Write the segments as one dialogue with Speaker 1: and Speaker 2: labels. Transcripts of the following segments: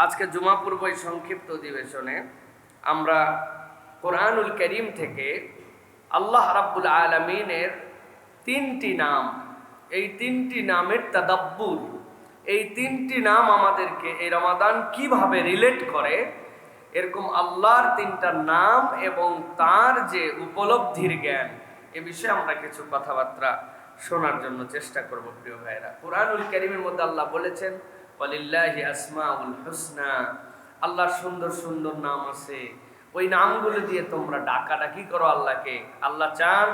Speaker 1: আজকে জুমা পূর্ব এই সংক্ষিপ্ত অধিবেশনে আমরা কোরআনুল কারীম থেকে আল্লাহ রাব্বুল আলামিনের তিনটি নাম, এই তিনটি নামের তাদাব্বুর, এই তিনটি নাম আমাদেরকে এই রমাদান কিভাবে রিলেট করে, এরকম আল্লাহর তিনটা নাম এবং তার যে উপলব্ধির জ্ঞান, এ বিষয়ে আমরা কিছু কথাবার্তা শোনার জন্য চেষ্টা করব। প্রিয় ভাইরা, কোরআনুল কারীমের মধ্যে আল্লাহ বলেছেন ওয়ালিল্লাহি আসমাউল হুসনা, আল্লাহর সুন্দর সুন্দর নাম আছে, ওই নামগুলো দিয়ে তোমরা ডাকাডাকি করো আল্লাহকে। আল্লাহ চান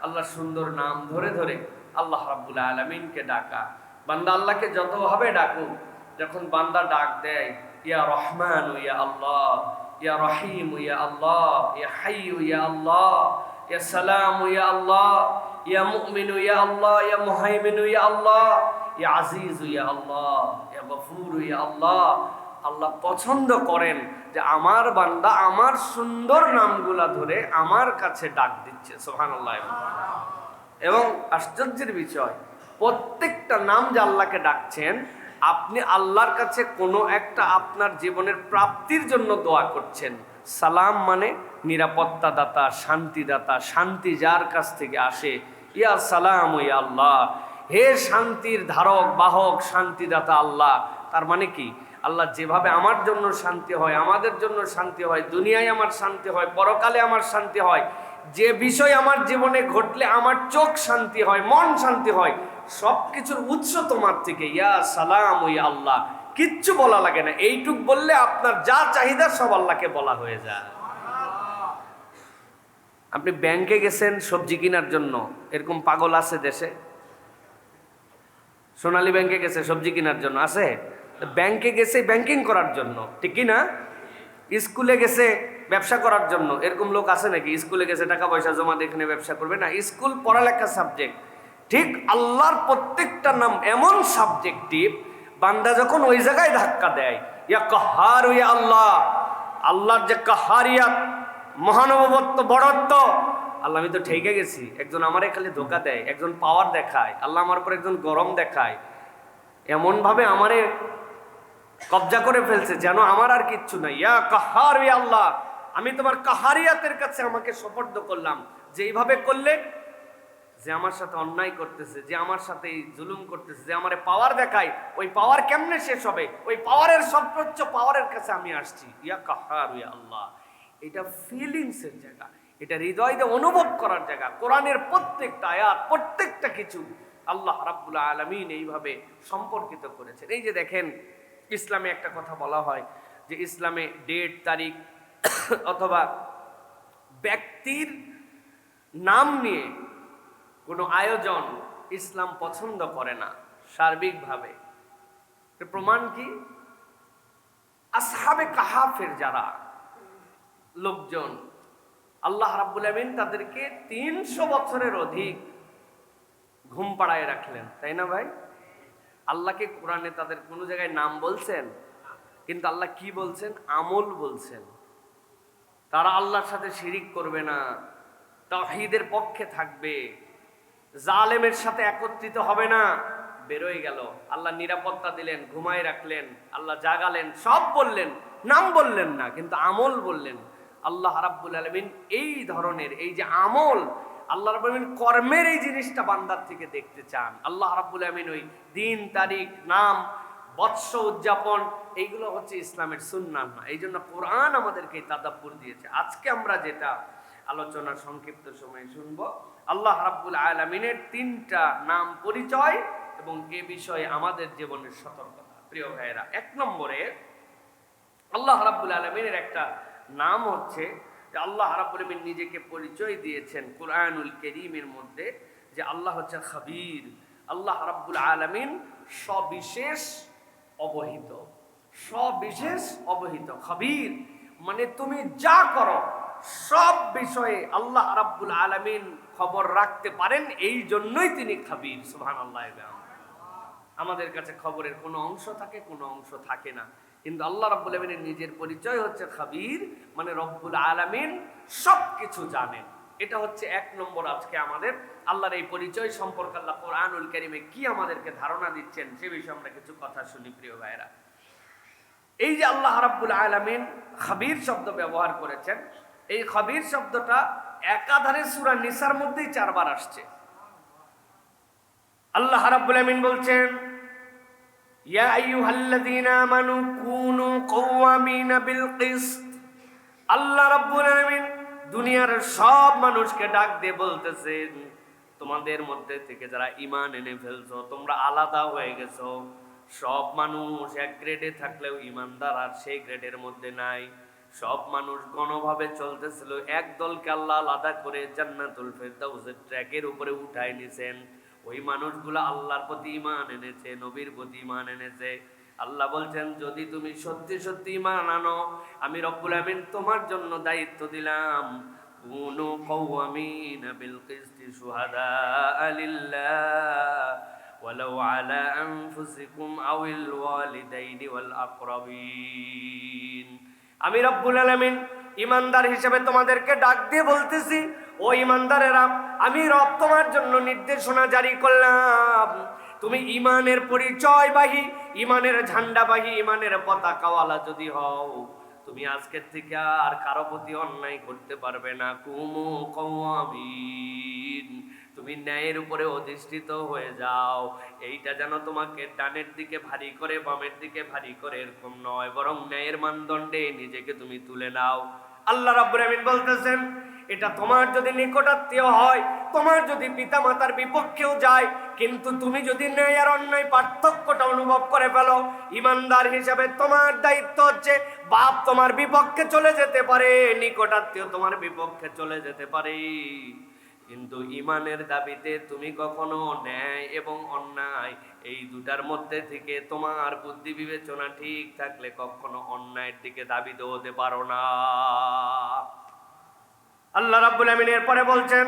Speaker 1: আল্লাহর সুন্দর নাম ধরে ধরে আল্লাহ রাব্বুল আলামিনকে ডাকা। বান্দা আল্লাহকে যতভাবে ডাকুক, যখন বান্দা ডাক দেয় ইয়া রহমান ইয়া আল্লাহ, ইয়া রহিম ইয়া আল্লাহ, ইয়া হাইয়্যু ইয়া আল্লাহ, ইয়া সালাম ইয়া আল্লাহ, ইয়া মুমিনু ইয়া আল্লাহ, ইয়া মুহাইমিনু ইয়া আল্লাহ, ইয়া আজিজু ইয়া আল্লাহ, ইয়া গফুরু ইয়া আল্লাহ, আল্লাহ পছন্দ করেন যে আমার বান্দা আমার সুন্দর নামগুলা ধরে আমার কাছে ডাক দিচ্ছে। সুবহানাল্লাহ। এবং আশ্চর্যের বিষয়, প্রত্যেকটা নাম যে আল্লাহকে ডাকছেন, আপনি আল্লাহর কাছে কোনো একটা আপনার জীবনের প্রাপ্তির জন্য দোয়া করছেন। সালাম মানে নিরাপত্তা দাতা, শান্তিদাতা, শান্তি যার কাছ থেকে আসে। ইয়া সালাম ইয়া আল্লাহ, হে শান্তির ধারক বাহক শান্তিদাতা আল্লাহ। তার মানে কি, আল্লাহ যেভাবে আমার জন্য শান্তি হয়, আমাদের জন্য শান্তি হয়, দুনিয়ায় আমার শান্তি হয়, পরকালে আমার শান্তি হয়, যে বিষয় আমার জীবনে ঘটলে আমার চোখ শান্তি হয়, মন শান্তি হয়, সব কিছুর উৎস তোমার থেকে। ইয়া সালাম ইয়া আল্লাহ, কিচ্ছু বলা লাগে না, এইটুক বললে আপনার যা চাহিদা সব আল্লাহকে বলা হয়ে যায়। আপনি ব্যাংকে গেছেন সবজি কেনার জন্য, এরকম পাগল আছে দেশে? সোনালী ব্যাংকে গেছে সবজি কেনার জন্য, আছে? ব্যাংকে গেছে ব্যাংকিং করার জন্য, ঠিক কি না? স্কুলে গেছে ব্যবসা করার জন্য, এরকম লোক আছে নাকি? স্কুলে গেছে টাকা পয়সা জমা দিয়ে এখানে ব্যবসা করবে না, স্কুল পড়ালেখা সাবজেক্ট। ঠিক আল্লাহর প্রত্যেকটা নাম এমন সাবজেক্টিভ, বান্দা যখন ওই জায়গায় ধাক্কা দেয়, ইয়া কাহার ইয়া আল্লাহ, আল্লাহর যে কাহারিয়াত, মহানুভবত্ব, বড়ত্ব, আল্লাহ আমি তো ঠেকে গেছি। একজন আমারে খালি ধোকা দেয়, একজন পাওয়ার দেখায়, আল্লাহ আমার উপর একজন গরম দেখায়, এমনভাবে আমারে কবজা করে ফেলছে যেন আমার আর কিচ্ছু নাই। ইয়া কাহার ইয়া আল্লাহ, আমি তোমার কাহারিয়াতের কাছে আমাকে সুপর্দ করলাম। যে এইভাবে করলে, যে আমার সাথে অন্যায় করতেছে, যে আমার সাথে জুলুম করতেছে, যে আমারে পাওয়ার দেখায়, ওই পাওয়ার কেমনে শেষ হবে? ওই পাওয়ারের সর্বোচ্চ পাওয়ারের কাছে আমি আসছি। ইয়া কাহার ইয়া আল্লাহ, এটা ফিলিংসের জায়গা, এটা হৃদয় দিয়ে অনুভব করার জায়গা। কোরআনের প্রত্যেকটা আয়াত, প্রত্যেকটা কিছু আল্লাহ রাব্বুল আলামিন এইভাবে সম্পর্কিত করেছেন। এই যে দেখেন, ইসলামে একটা কথা বলা হয় যে ইসলামে ডেট, তারিখ অথবা ব্যক্তির নাম নিয়ে কোনো আয়োজন ইসলাম পছন্দ করে না সার্বিকভাবে। প্রমাণ কি? আসহাবে কাহাফের যারা লোকজন, আল্লাহ রাব্বুল আমিন তাদেরকে 300 বছরের অধিক ঘুম পাড়ায় রাখলেন, তাই না ভাই? আল্লাহকে কোরআনে তাদের কোনো জায়গায় নাম বলছেন, কিন্তু আল্লাহ কি বলছেন? আমল বলছেন। তারা আল্লাহর সাথে শিরিক করবে না, তাওহীদের পক্ষে থাকবে, জালেমের সাথে একত্রিত হবে না। বেরোয় গেল, আল্লাহ নিরাপত্তা দিলেন, ঘুমায় রাখলেন, আল্লাহ জাগালেন, সব বললেন, নাম বললেন না, কিন্তু আমল বললেন। আল্লাহ রাব্বুল আলামিন এই ধরনের, এই যে আমল, আল্লাহ রাব্বুল আলামিন কর্মের এই জিনিসটা বান্দার থেকে দেখতে চান। আল্লাহ রাব্বুল আলামিন ওই দিন, তারিখ, নাম, বৎস উদযাপন, এইগুলো হচ্ছে ইসলামের সুন্নাহ না। এই জন্য কোরআন আমাদেরকে তাদাব্বুর দিয়েছে। আজকে আমরা যেটা আলোচনা সংক্ষিপ্ত সময়ে শুনবো, আল্লাহ রাব্বুল আলামিনের 3টা নাম পরিচয় এবং এ বিষয়ে আমাদের জীবনের সতর্কতা। প্রিয় ভাইয়েরা, 1 নম্বরে আল্লাহ রাব্বুল আলামিনের একটা নাম হচ্ছে যে আল্লাহ রাব্বুল আলামিন নিজেকে পরিচয় দিয়েছেন কোরআনুল কারীমের মধ্যে যে আল্লাহ হচ্ছে খাবীর। আল্লাহ রাব্বুল আলামিন সবিশেষ অবহিত, সবিশেষ অবহিত। খাবীর মানে তুমি যা করো সব বিষয়ে আল্লাহ রাব্বুল আলামিন খবর রাখতে পারেন, এই জন্যই তিনি খাবীর। সুবহানাল্লাহ। আমাদের কাছে খবরের কোনো অংশ থাকে, কোনো অংশ থাকে না, কিন্তু আল্লাহ রাব্বুল আলামিনের নিজের পরিচয় হচ্ছে খাবীর, মানে রব্বুল আলামিন সব কিছু জানেন। এটা হচ্ছে 1 নম্বর। আজকে আমাদের আল্লাহর এই পরিচয় সম্পর্কে আল্লাহ কোরআনুল কারীমে কি আমাদেরকে ধারণা দিচ্ছেন সে বিষয়ে আমরা কিছু কথা শুনি। প্রিয় ভাইরা, এই যে আল্লাহ রাব্বুল আলামিন খাবির শব্দ ব্যবহার করেছেন, এই খাবির শব্দটা একাধারে সূরা নিসার মধ্যেই 4 বার আসছে। আল্লাহ রাব্বুল আলামিন বলছেন, ইয়া আইয়ুহাল্লাযীনা আমানু কুনু কওয়ামিনা বিল কিসত। আল্লাহ রাব্বুল আলামিন দুনিয়ার সব মানুষকে ডাক দিয়ে বলতেছেন, তোমাদের মধ্যে থেকে যারা ঈমান এনে ফেলছো, তোমরা আলাদা হয়ে গেছো। সব মানুষ এক গ্রেডে থাকলেও ঈমানদার আর সেই গ্রেডের মধ্যে নাই। সব মানুষ গণভাবে চলতেছিল, এক দলকে আল্লাহ আলাদা করে জান্নাতুল ফেরদাউসের ট্র্যাকের উপরে উঠায় নিছেন। ওই মানুষগুলো আল্লাহর প্রতি ঈমান এনেছে, নবীর প্রতি ঈমান এনেছে। আল্লাহ বলছেন, যদি তুমি সত্যি সত্যি ঈমান আনো, আমি রব্বুল আমিন তোমার জন্য দায়িত্ব দিলাম, কুনু কওয়ামিনা বিল কিসতি শুহাদা লিল্লাহ ওয়ালাউ আলা আনফুসিকুম আউল ওয়ালিদাইনি ওয়াল আকরাবিন। আমি রব্বুল আলামিন ঈমানদার হিসেবে তোমাদেরকে ডাক দিয়ে বলতেছি, ও ঈমানদারেরা, আমি রব তোমার জন্য নির্দেশনা জারি করলাম, তুমি ঈমানের পরিচয়বাহী, ঈমানের ঝান্ডাবাহী, ঈমানের পতাকাওয়ালা যদি হও, তুমি আজকের থেকে আর কারো প্রতি অন্যায় করতে পারবে না। কুমু কওয়ামিন, তুমি ন্যায়ের উপরে অধিষ্ঠিত হয়ে যাও। এইটা যেন তোমাকে ডানের দিকে ভারী করে, বামের দিকে ভারী করে এরকম নয়, বরং ন্যায়ের মানদণ্ডে নিজেকে তুমি তুলে নাও। আল্লাহ রাব্বুল আমিন বলতেছেন, এটা তোমার যদি নিকটাত্মীয় হয়, তোমার যদি পিতামাতার বিপক্ষেও যায়, কিন্তু তুমি যদি ন্যায় আর অন্যায় পার্থক্যটা অনুভব করে ফেলো, ঈমানদার হিসেবে তোমার দায়িত্ব হচ্ছে, বাপ তোমার বিপক্ষে চলে যেতে পারে, নিকটাত্মীয় তোমার বিপক্ষে চলে যেতে পারে, কিন্তু ঈমানের দাবিতে তুমি কখনো ন্যায় এবং অন্যায় এই দুটার মধ্যে থেকে তোমার বুদ্ধি বিবেচনা ঠিক থাকলে কখনো অন্যায়ের দিকে দাবিত হতে পারো না। আল্লাহ রাব্বুল আমিন এরপরে বলছেন,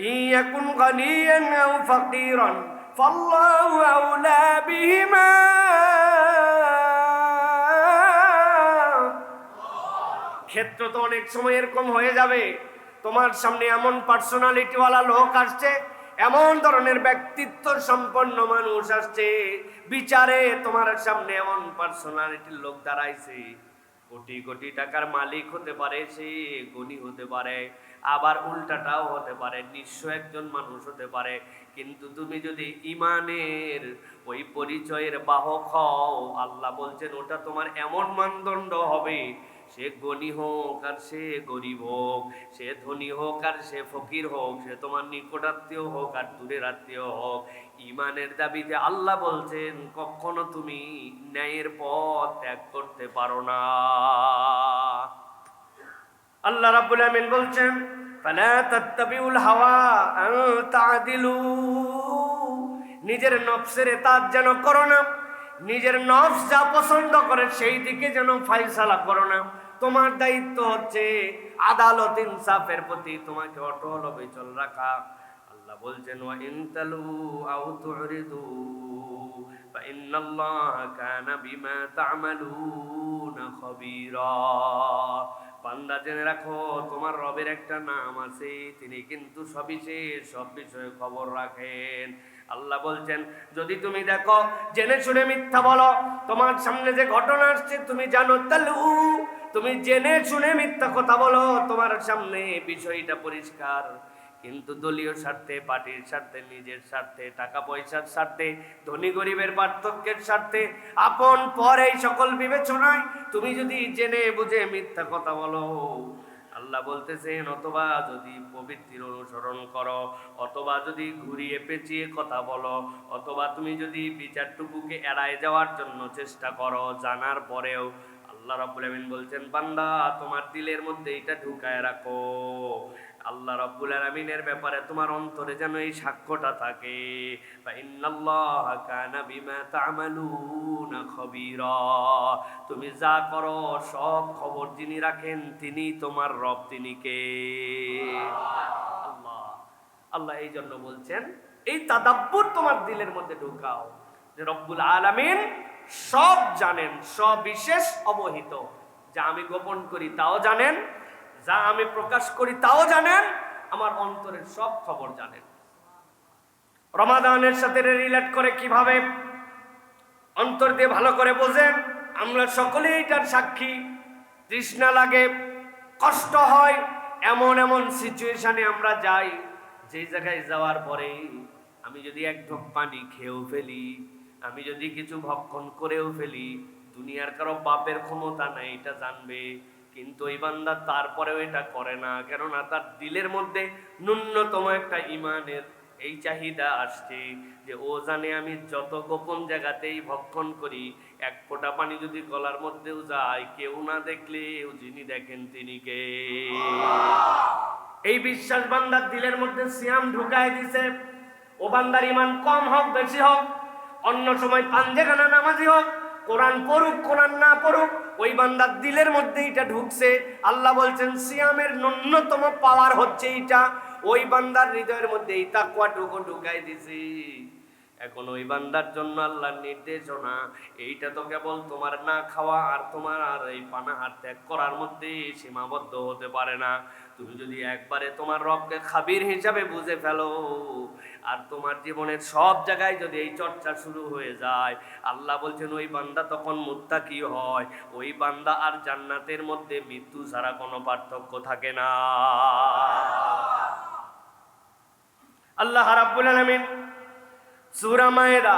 Speaker 1: ইয়াকুন গানিয়ান আও ফাকিরান ফাল্লাহু আউলা বিহিমা। ক্ষেত্র তো অনেক সময় এরকম হয়ে যাবে, তোমার সামনে এমন পার্সোনালিটিওয়ালা লোক আসছে, এমন ধরনের ব্যক্তিত্ব সম্পন্ন মানুষ আসছে, বিচারে তোমার সামনে এমন পার্সোনালিটির লোক দাঁড়াইছে, কোটি কোটি টাকার মালিক হতে পারে, সে গণী হতে পারে, আবার উল্টাটাও হতে পারে, নিঃস্ব একজন মানুষ হতে পারে, কিন্তু তুমি যদি ঈমানের ওই পরিচয়ের বাহক হও, আল্লাহ বলছেন ওটা তোমার এমন মানদণ্ড হবে, সে গণী হোক আর সে গরিব হোক, সে ধনী হোক আর সে ফকির হোক, সে তোমার নিকটাত্মীয় হোক আর দূরের আত্মীয় হোক, ঈমানের দাবিতে আল্লাহ বলছেন কখনো তুমি ন্যায়ের পথ ত্যাগ করতে পারো না। আল্লাহ রাব্বুল আমিন বলছেন, ফালা তাত্তাবিউল হাওয়া আন তা'দিলু, নিজের নফসের ইতাআত যেন করো না, নিজের নফস যা পছন্দ করে সেই দিকে যেন ফায়সালা করো না। তোমার দায়িত্ব হচ্ছে আদালত ইনসাফের প্রতি তোমাকে অটল অবিচল রাখা। আল্লাহ বলছেন, ওয়া ইন তালু আও তুরিদু ফা ইন্নাল্লাহা কানা বিমা তা'মালুনা খাবীরা। বান্দা জেনে রাখো, তোমার রবের একটা নাম আছে, তিনি কিন্তু সবিশেষ সব বিষয়ে খবর রাখেন। আল্লাহ বলছেন, যদি তুমি দেখো জেনে শুনে মিথ্যা বলো, তোমার সামনে যে ঘটনা আসছে তুমি জানো, তাহলে তুমি জেনে শুনে মিথ্যা কথা বলো, তোমার সামনে বিষয়টা পরিষ্কার, কিন্তু দলীয় স্বার্থে, পার্টির স্বার্থে, নিজের স্বার্থে, টাকা পয়সার স্বার্থে, ধনী গরিবের পার্থক্যের স্বার্থে, আপন পর এই সকল বিবেচনায় তুমি যদি জেনে বুঝে মিথ্যা কথা বলো, আল্লাহ বলতেছেন, অথবা যদি প্রবৃত্তির অনুসরণ করো, অথবা যদি ঘুরিয়ে পেঁচিয়ে কথা বলো, অথবা তুমি যদি বিচারটুকুকে এড়ায় যাওয়ার জন্য চেষ্টা করো, জানার পরেও, আল্লাহ রাব্বুল আমিন বলছেন, বান্দা তোমার দিলের মধ্যে এটা ঢুকায় রাখো, আল্লাহ রাব্বুল আলামিনের ব্যাপারে তোমার অন্তরে যেন এই সাক্ষ্যটা থাকে, ফা ইন্নাল্লাহা কানা বিমা তা'মালুনা খাবীরা, তুমি যা করো সব খবর যিনি রাখেন তিনি তোমার রব, তিনি কে? আল্লাহ। আল্লাহ এই জন্য বলছেন, এই তাদাব্বুর তোমার দিলের মধ্যে ঢুকাও, যে রব্বুল আলামিন সব জানেন, সবিশেষ অবহিত, যা আমি গোপন করি তাও জানেন, যা আমি প্রকাশ করি তাও জানেন, আমার অন্তরের সব খবর জানেন। রমাদানের সাথে রিলেট করে কিভাবে অন্তর দিয়ে ভালো করে বোঝেন, আমরা সকলেই এটার সাক্ষী। তৃষ্ণা লাগে, কষ্ট হয়, এমন এমন সিচুয়েশনে আমরা যাই, যেই জায়গায় যাওয়ার পরে আমি যদি এক ঢোক পানি খেয়েও ফেলি, আমি যদি কিছু ভক্ষণ করেও ফেলি, দুনিয়ার কারো বাপের ক্ষমতা নাই এটা জানবে, কিন্তু ওই বান্দা তারপরেও এটা করে না। কেননা তার দিলের মধ্যে ন্যূনতম একটা ইমানের এই চাহিদা আসছে যে ও জানে আমি যত গোপন জায়গাতেই ভক্ষণ করি, এক ফোঁটা পানি যদি গলার মধ্যেও যায়, কেউ না দেখলেও যিনি দেখেন তিনি কে। এই বিশ্বাস বান্দার দিলের মধ্যে সিয়াম ঢুকায় দিছে। ও বান্দার ইমান কম হোক বেশি হোক, অন্য সময় পাঞ্জেখানা নামাজি হোক, কোরআন পড়ুক কোরআন না পড়ুক, ওই বান্দার দিলের মধ্যে এটা ঢুকছে। আল্লাহ বলছেন সিয়ামের ন্যূনতম পাওয়ার হচ্ছে এটা। ওই বান্দার হৃদয়ের মধ্যে এই তাকওয়াটুকু ঢুকাই দিছি। এখন ওই বান্দার জন্য আল্লাহর নির্দেশনা, এইটা তো কেবল তোমার না খাওয়া আর তোমার আর এই পানাহার ত্যাগ করার মধ্যে সীমাবদ্ধ হতে পারে না। তুমি যদি একবারে তোমার রবকে খাবির হিসাবে বুঝে ফেলো, আর তোমার জীবনের সব জায়গায় যদি এই চর্চা শুরু হয়ে যায়, আল্লাহ বলছেন ওই বান্দা তখন মুত্তাকি হয়। ওই বান্দা আর জান্নাতের মধ্যে মৃত্যু ছাড়া কোনো পার্থক্য থাকে না। আল্লাহ রাব্বুল আলামিন সূরা মায়েদা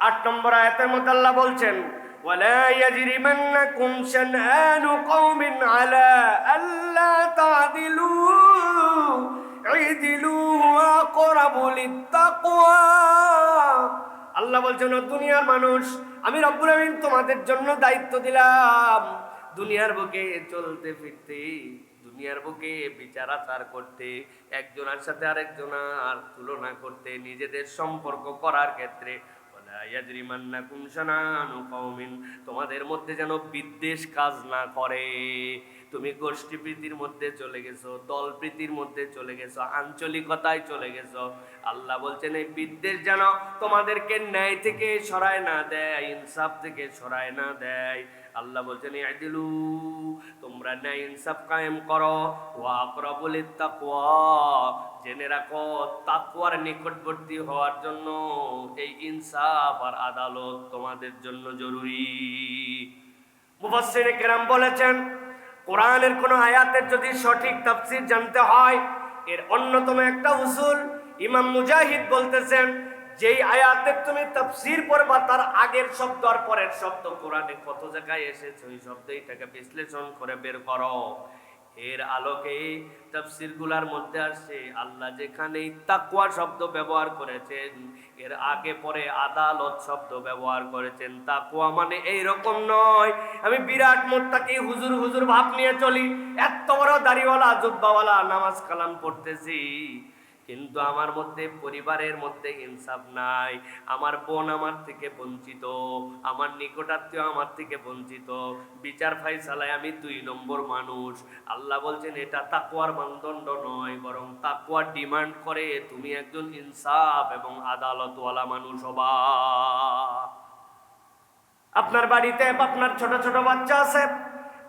Speaker 1: ৮ নম্বর আয়াতের মধ্যে আল্লাহ বলছেন, ওয়ালা ইয়াজরিমান্নাকুম শানআনু কওমিন আলা আল্লা তা'দিলু ইদিলু হুয়া আকরাবু লিত্তাকওয়া। আল্লাহ বলছেন, দুনিয়ার মানুষ, আমি রব্বুল আমিন তোমাদের জন্য দায়িত্ব দিলাম দুনিয়ার বুকে চলতে ফিরতে, দুনিয়ার বুকে বিচার আচার করতে, একজনের সাথে আরেকজনের তুলনা করতে, নিজেদের সম্পর্ক করার ক্ষেত্রে তোমাদের মধ্যে যেন বিদ্বেষ কাজ না করে। তুমি গোষ্ঠী প্রীতির মধ্যে চলে গেছো, দল প্রীতির মধ্যে চলে গেছো, আঞ্চলিকতায় চলে গেছো। আল্লাহ বলছেন এই বিদ্বেষ যেন তোমাদেরকে ন্যায় থেকে সরায় না দেয়, ইনসাফ থেকে সরায় না দেয়। আল্লাহ বলছেন ইদিলু, তোমরা ন্যায় ইনসাফ কায়েম করো, ওয়া আকরাবু লিত্তাকওয়া, জেনে রাখো তাকওয়ার নিকটবর্তী হওয়ার জন্য এই ইনসাফ আর আদালত তোমাদের জন্য জরুরি। মুফাসসিরে কেরাম বলেছেন, কোরআনের কোন আয়াতের যদি সঠিক তাফসীর জানতে হয়, এর অন্যতম একটা উসুল ইমাম মুজাহিদ বলতেছেন, যেই আয়াতের তুমি তাফসীর পড়বা তার আগের শব্দ আর পরের শব্দ কোরআনে কত জায়গায় এসেছে, ওই শব্দ এটাকে বিশ্লেষণ করে বের করো। এর আলোকে তাফসীরগুলোর মধ্যে আসছে আল্লাহ যেখানেই তাকওয়া শব্দ ব্যবহার করেছেন, এর আগে পরে আদালত শব্দ ব্যবহার করেছেন। তাকওয়া মানে এই রকম নয় আমি বিরাট মুত্তাকি হুজুর হুজুর ভাব নিয়ে চলি, এত বড় দাড়িওয়ালা জুব্বাওয়ালা নামাজ কালাম পড়তেছি, কিন্তু আমার মধ্যে পরিবারের মধ্যে ইনসাফ নাই, আমার বোন আমার থেকে বঞ্চিত, আমার নিকটাত্মীয় আমার থেকে বঞ্চিত, বিচার ফাইসালায় আমি ২ নম্বর মানুষ। আল্লাহ বলছেন এটা তাকওয়ার মানদণ্ড নয়, বরং তাকওয়া ডিমান্ড করে তুমি একজন ইনসাফ এবং আদালতওয়ালা মানুষ হবা। আপনার বাড়িতে আপনার ছোট ছোট বাচ্চা আছে,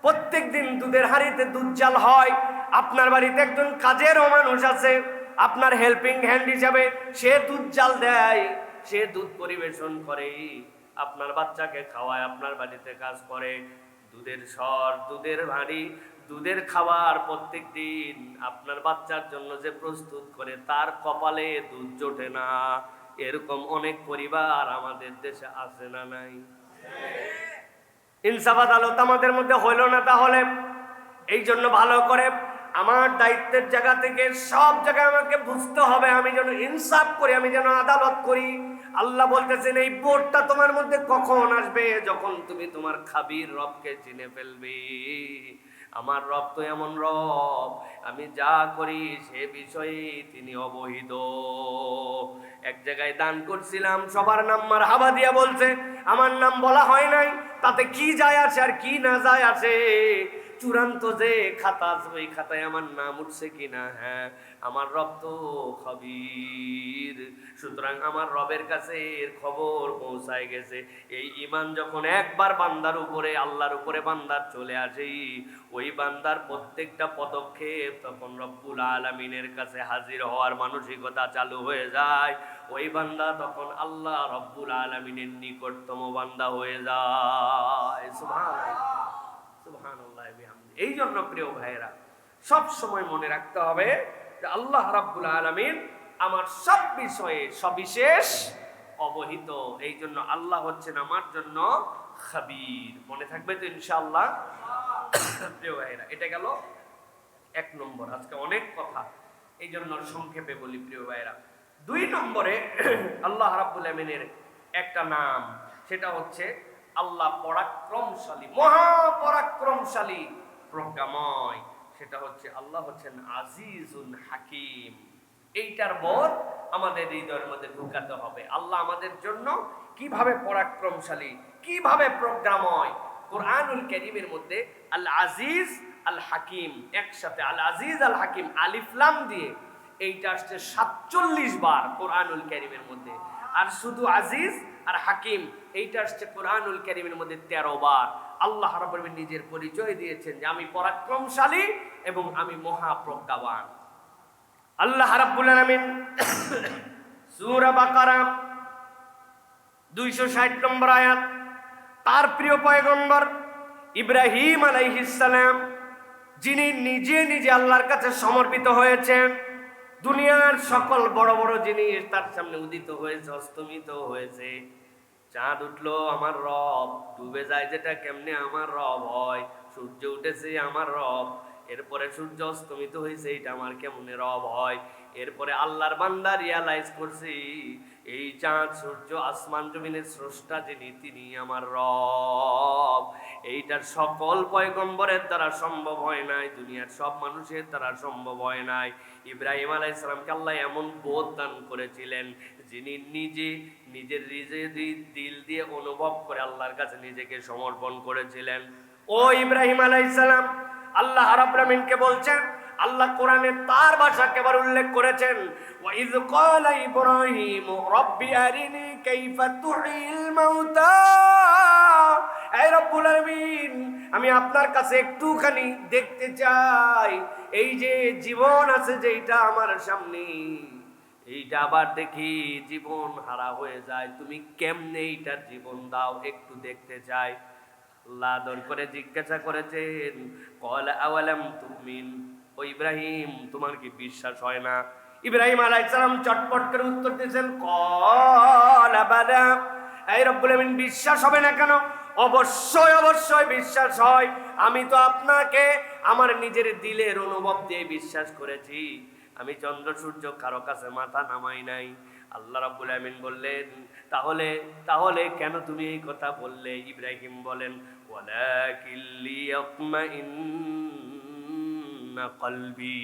Speaker 1: প্রত্যেক দিন দুধের হাঁড়িতে দুধ জাল হয়। আপনার বাড়িতে একজন কাজেরও মানুষ আছে, আপনার হেল্পিং হ্যান্ড হিসাবে সে দুধ জাল দেয়, সে দুধ পরিবেশন করে, আপনার বাচ্চাকে খাওয়ায়, আপনার বাড়িতে কাজ করে। দুধের সর, দুধের হাঁড়ি, দুধের খাবার প্রত্যেক দিন আপনার বাচ্চার জন্য যে প্রস্তুত করে, তার কপালে দুধ জোটে না। এরকম অনেক পরিবার আমাদের দেশে আছে না নাই? ইনসাফ আদালত আমাদের মধ্যে হইল না। তাহলে এই জন্য ভালো করে আমার দায়িত্বের জায়গা থেকে সব জায়গায় আমাকে বুঝতে হবে আমি যেন ইনসাফ করি, আমি যেন আদালত করি। আল্লাহ বলতেছেন এই বোধটা তোমার মধ্যে কখন আসবে? যখন তুমি তোমার খাবির রবকে চিনে ফেলবে। আমার রব তো এমন রব, আমি যা করি সে বিষয়ে তিনি অবহিত। এক জায়গায় দান করছিলাম, সবার নাম মারহাবা দিয়া বলছে, আমার নাম বলা হয় নাই, তাতে কি যায় আসে আর কি না যায় আসে? চূড়ান্ত যে খাতা আছে ওই খাতায় আমার নাম উঠছে কিনা, হ্যাঁ আমার রব তো খবীর। সুতরাং আমার রবের কাছে এর খবর পৌঁছায় গেছে। এই ঈমান যখন একবার বান্দার উপরে, আল্লাহর উপরে বান্দার চলে আসে, ওই বান্দার প্রত্যেকটা পদক্ষেপ তখন রব্বুল আলামিনের কাছে হাজির হওয়ার মানসিকতা চালু হয়ে যায়। ওই বান্দা তখন আল্লাহ রব্বুল আলামিনের নিকটতম বান্দা হয়ে যায়। সুবহানাল্লাহ, সুবহানাল্লাহ বিহামদি। এই জন্য প্রিয় ভাইয়েরা, সব সময় মনে রাখতে হবে যে আল্লাহ রাব্বুল আলামিন আমার সব বিষয়ে সবিশেষ অবহিত। এই জন্য আল্লাহ হচ্ছেন আমার জন্য খাবীর। মনে থাকবে তো ইনশাআল্লাহ? প্রিয় ভাইয়েরা, এটা গেল 1 নম্বর। আজকে অনেক কথা, এই জন্য সংক্ষেপে বলি প্রিয় ভাইয়েরা। 2 নম্বরে আল্লাহ রাব্বুল আলামিনের একটা নাম, সেটা হচ্ছে আল্লাহ পরাক্রমশালী, মহাপরাক্রমশালী, প্রজ্ঞাময়। সেটা হচ্ছে আল্লাহ হচ্ছেন আজিজুল হাকিম। এইটার বোধ আমাদের হৃদয়ের মধ্যে ঢুকাতে হবে। আল্লাহ আমাদের জন্য কিভাবে পরাক্রমশালী, কিভাবে প্রজ্ঞাময়। কোরআনুল কারীমের মধ্যে আল আজিজ আল হাকিম একসাথে, আল আজিজ আল হাকিম আলিফ লাম দিয়ে, এইটা আসছে 47 বার কোরআনুল কারীমের মধ্যে। আর শুধু আজিজ আর হাকিম এইটা আসছে কোরআনুল কারীমের মধ্যে 13 বার। আল্লাহ রাব্বুল আলামিন নিজের পরিচয় দিয়েছেন যে আমি পরাক্রমশালী এবং আমি মহাপ্রজ্ঞাবান। আল্লাহ রাব্বুল আলামিন সূরা বাকারা 260 নম্বর আয়াত, তার প্রিয় পয়গম্বর ইব্রাহিম আলাইহিস সালাম, যিনি নিজে নিজে আল্লাহর কাছে সমর্পিত হয়েছেন, দুনিয়ার সকল বড় বড় জিনিস তার সামনে উদিত হয়েছে, অস্তমিত হয়েছে। চাঁদ উঠলো আমার রব, ডুবে যায় যেটা কেমনে আমার রব হয়, সূর্য উঠেছে আমার রব, এরপরে সূর্য অস্তমিত হয়েছে এটা আমার কেমনে রব হয়। এরপরে আল্লাহর বান্দা রিয়ালাইজ করছি এই চাঁদ সূর্য আসমান জমিনের স্রষ্টা যিনি, তিনি আমার রব। এইটার সকল পয়গম্বরের দ্বারা সম্ভব হয় নাই, দুনিয়ার সব মানুষের দ্বারা সম্ভব হয় নাই। ইব্রাহিম আলাইহিস সালামকে আল্লাহ এমন বোধ দান করেছিলেন, যিনি নিজে নিজের দিল দিয়ে অনুভব করে আল্লাহর কাছে নিজেকে সমর্পণ করেছিলেন। ও ইব্রাহিম আলাইহিস সালাম, আল্লাহ রাব্বুল আলামিনকে বলছেন, আল্লাহ কোরআনে তার ভাষাকে আবার উল্লেখ করেছেন, ওয়া ইয ক্বালা ইব্রাহিম রাব্বি আরিনি কাইফা তুহিল মাউতা। হে রব্বুল আলামিন, আমি আপনার কাছে একটুখানি দেখতে চাই, এই যে জীবন আছে যেটা আমার সামনে, এইটা আবার দেখি জীবন হারা হয়ে যায়, তুমি কেমনে এইটার জীবন দাও একটু দেখতে চাই। আল্লাহ আদর করে জিজ্ঞাসা করেছেন, ক্বালা আওয়ালাম তুমিন, ও ইব্রাহিম তোমার কি বিশ্বাস হয় না? ইব্রাহিম আলাইহিস সালাম চটপট করে উত্তর দিয়েছেন, ক্বালা বালা। এই রব্বুল আলামিন, বিশ্বাস হবে না কেন? অবশ্যই অবশ্যই বিশ্বাস হয়। আমি তো আপনাকে আমার নিজের দিলের অনুভব দিয়ে বিশ্বাস করেছি, আমি চন্দ্র সূর্য কারো কাছে মাথা নামাই নাই। আল্লাহ রাব্বুল আলামিন বললেন, তাহলে কেন তুমি এই কথা বললে? ইব্রাহিম বলেন, ওয়ালাকিন লিয়াতমাইন্না কলবি।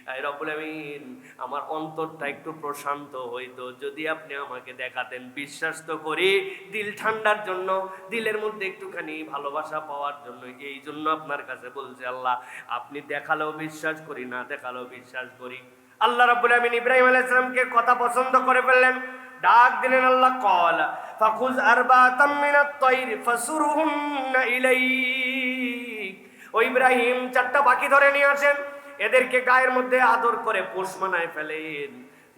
Speaker 1: হে রব্বুল আলামিন, আমার অন্তরটা একটু প্রশান্ত হইতো যদি আপনি আমাকে দেখাতেন। বিশ্বাস তো করি দিল ঠান্ডার জন্য, দিলের মধ্যে একটুখানি ভালোবাসা পাওয়ার জন্য, এই জন্য আপনার কাছে বলছে আল্লাহ, আপনি দেখালেও বিশ্বাস করি, না দেখালেও বিশ্বাস করি। আল্লাহ রাব্বুল আলামিন ইব্রাহিম আলাইহিস সালামকে কথা পছন্দ করে ফেললেন, ডাক দিলেন আল্লাহ, ক্বালা ফাখুয আরবাতাম মিনাত তায়র ফাসুরহুন্না ইলাইক। ও ইব্রাহিম, 4টা পাখি ধরে নিয়ে আসেন, এদেরকে গায়ের মধ্যে আদর করে পোষ মানায় ফেলেন,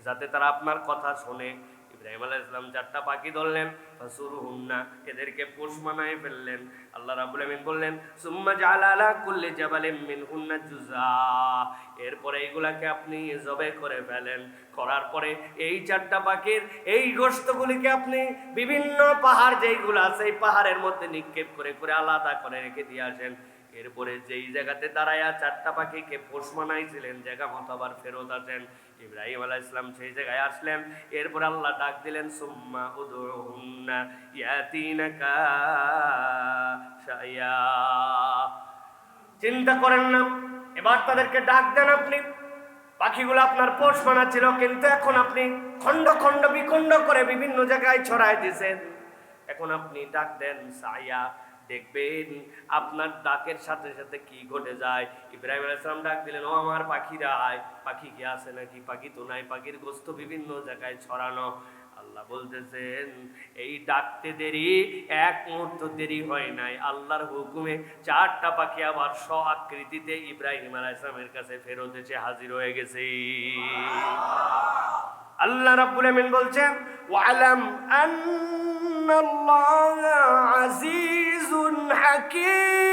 Speaker 1: যাতে তারা আপনার কথা শোনে। ইব্রাহিম আলাইহিস সালাম 4টা পাখি ধরলেন, ফাসুরহুন্না, এদেরকে পোষ মানায় ফেললেন। আল্লাহ রাব্বুল আলামিন বললেন, সুম্মা জাআলা আলা কুল্লি জাবালিন মিনহুন্না জুযা, এরপরে এইগুলাকে আপনি জবে করে ফেলেন। করার পরে এই 4টা পাখির এই গোশতগুলিকে আপনি বিভিন্ন পাহাড় যেইগুলো আছে এই পাহাড়ের মধ্যে নিক্ষেপ করে করে আলাদা করে রেখে দিয়ে আসেন। এরপরে যেই জায়গাতে দাঁড়ায়া 4টা পাখিকে পোষ মানাইছিলেন জায়গা মতো আবার ফেরত আসেন। ইব্রাহিম আলাইহিস সালাম সেই জায়গায় আসলেন। এরপর আল্লাহ ডাক দিলেন, সুম্মা উদউহুন্না ইয়াতিনাকা শাইয়া। চিন্তা করেন না, এবার তাদেরকে ডাক দেন আপনি। পাখিগুলো আপনার পোষ মানাচ্ছিল, কিন্তু এখন আপনি খণ্ড খণ্ড বিখণ্ড করে বিভিন্ন জায়গায় ছড়ায় দিয়েছেন। এখন আপনি ডাক দেন সাইয়া, দেখবেন আপনার ডাকের সাথে সাথে কি ঘটে যায়। ইব্রাহিম আলাইহিস সালাম ডাক দিলেন, ও আমার পাখিরা আয়। পাখি কি আছে নাকি? পাখি তো নাই, পাখির গোশত বিভিন্ন জায়গায় ছড়ানো। আল্লাহ বলতেছেন, এই ডাকতে দেরি, 1 মুহূর্ত দেরি হয় নাই, আল্লাহর হুকুমে 4টা পাখি আবার আকৃতিতে ইব্রাহিম আলাইহিস সালামের কাছে ফেরত এসে হাজির হয়ে গেছে। আল্লাহ রাব্বুল আমিন বলছেন ওয়ালাম আন্নাল্লাহা আজিজুন হাকীম।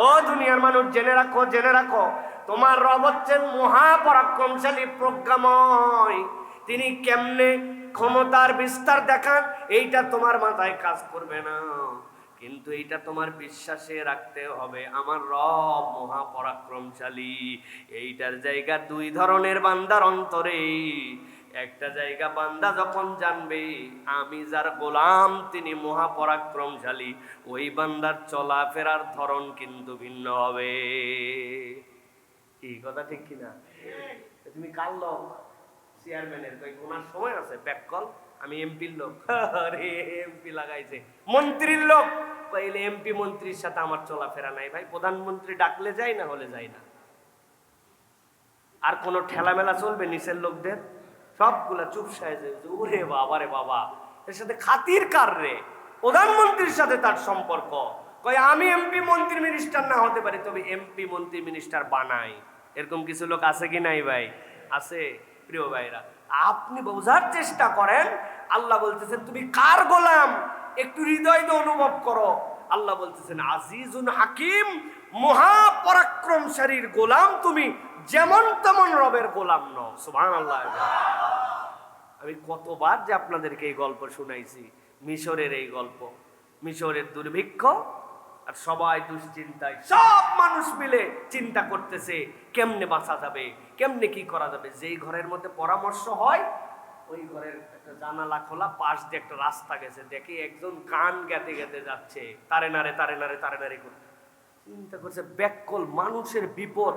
Speaker 1: ও দুনিয়ার মানুষ জেনে রাখো, জেনে রাখো, তোমার রব হচ্ছেন মহাপরাক্রমশালী, প্রজ্ঞাময়। তিনি কেমনে ক্ষমতার বিস্তার দেখান এইটা তোমার মাথায় কাজ করবে না, কিন্তু এইটা তোমার বিশ্বাসে রাখতে হবে আমার রব মহাপরাক্রমশালী। এইটার জায়গা দুই ধরনের বান্দার অন্তরে। একটা জায়গা বান্দা যখন জানবে আমি যার গোলাম তিনি মহাপরাক্রমশালী, ওই বান্দার চলাফেরার ধরন কিন্তু ভিন্ন হবে। এই কথা ঠিক কিনা? তুমি কার লোক? চেয়ারম্যানের কই কোনার সময় আছে ব্যাককল, আমি এমপির লোক। আরে এমপি লাগাইছে। মন্ত্রীর লোক কইলে এমপি মন্ত্রীর সাথে আমার চলাফেরা নাই ভাই, প্রধানমন্ত্রী ডাকলে যাই না হলে যাই না। আর কোন ঠেলামেলা চলবে নিচের লোকদের? সবগুলা চুপসায় যায়। ওরে বাবা রে বাবা, এর সাথে খাতির কার রে? প্রধানমন্ত্রীর সাথে তার সম্পর্ক। কই আমি এমপি মন্ত্রী মিনিস্টার না হতে পারি, তবে এমপি মন্ত্রী মিনিস্টার বানাই। এরকম কিছু লোক আছে কি নাই ভাই? আছে। প্রিয় ভাইরা, আপনি বোঝার চেষ্টা করেন। আল্লাহ বলতেছেন তুমি কার গোলাম, একটু হৃদয় দিয়ে অনুভব করো। আল্লাহ বলতেছেন আজিজুন হাকিম, মহাপরাক্রমশালীর গোলাম তুমি, যেমন তেমন রবের গোলাম নও। সুবহানাল্লাহ। আমি কতবার যে আপনাদেরকে এই গল্প শুনাইছি, মিশরের এই গল্প। মিশরের দুর্ভিক্ষ আর সবাই দুশ্চিন্তায়, সব মানুষ মিলে চিন্তা করতেছে কেমনে বাঁচা যাবে, কেমনে কি করা যাবে। যেই ঘরের মধ্যে পরামর্শ হয় ওই ঘরের একটা জানালা খোলা, পাশ দিয়ে একটা রাস্তা গেছে, দেখি একজন গান গাতে গাতে যাচ্ছে, তারে নারে তারে নারে তারে নারে করে। চিন্তা করছে ব্যাককল মানুষের বিপদ,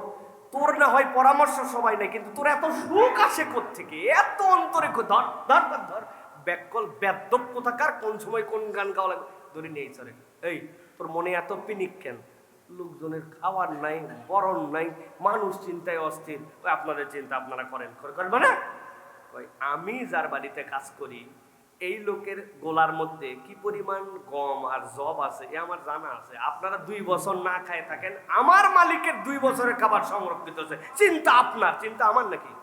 Speaker 1: তোর না হয় পরামর্শ সবাই নাই, কিন্তু তোর এত সুখ আসে কোত্থেকে, এত অন্তরে ধর ধর ধর। ব্যাককল বেদ্যপ কোথাকার, কোন সময় কোন গান গাওয়া লাগবে ধরে নিয়ে চলে। এই তোর মনে এত পিনিক কেন? লোকজনের খাওয়ার নাই, বরণ নাই, মানুষ চিন্তায় অস্থির। ওই আপনাদের চিন্তা আপনারা করেন, করবেন না? ওই আমি যার বাড়িতে কাজ করি এই লোকের গোলার মধ্যে কি পরিমাণ গম আর জব আছে এ আমার জানা আছে। আপনারা 2 বছর না খায় থাকেন, আমার মালিকের 2 বছরের খাবার সংরক্ষিত আছে। চিন্তা আপনার, চিন্তা আমার নাকি?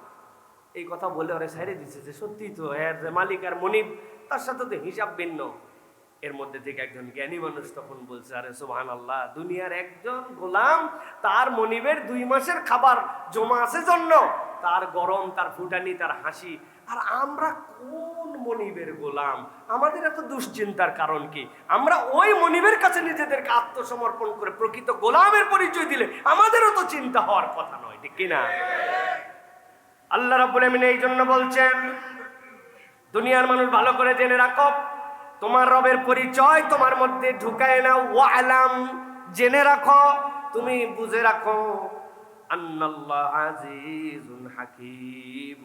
Speaker 1: এই কথা বলে ওরা ছেড়ে দিচ্ছে যে সত্যি তো, এর যে মালিক আর মনিব তার সাথে তো হিসাব ভিন্ন। এর মধ্যে থেকে একজন জ্ঞানী মানুষ তখন বলছে আরে সুবহানাল্লাহ, দুনিয়ার একজন গোলাম, তার মনিবের 2 মাসের খাবার জমা আছে জন্য, তার গরম, তার ফুটানি, তার হাসি। আর আমরা কোন মনিবের গোলাম? আমাদের এত দুশ্চিন্তার কারণ কি? আমরা ওই মনিবের কাছে নিজেদেরকে আত্মসমর্পণ করে প্রকৃত গোলামের পরিচয় দিলে আমাদেরও তো চিন্তা হওয়ার কথা নয়, ঠিক কিনা? আল্লাহ রাব্বুল আমিন এই জন্য বলছেন দুনিয়ার মানুষ ভালো করে জেনে রাখো, তোমার রবের পরিচয় তোমার মধ্যে ঢুকায় নাও। ওয়ালাম, জেনে রাখো, তুমি বুঝে রাখো, আন্নাল্লাহ আজিজুন হাকিম,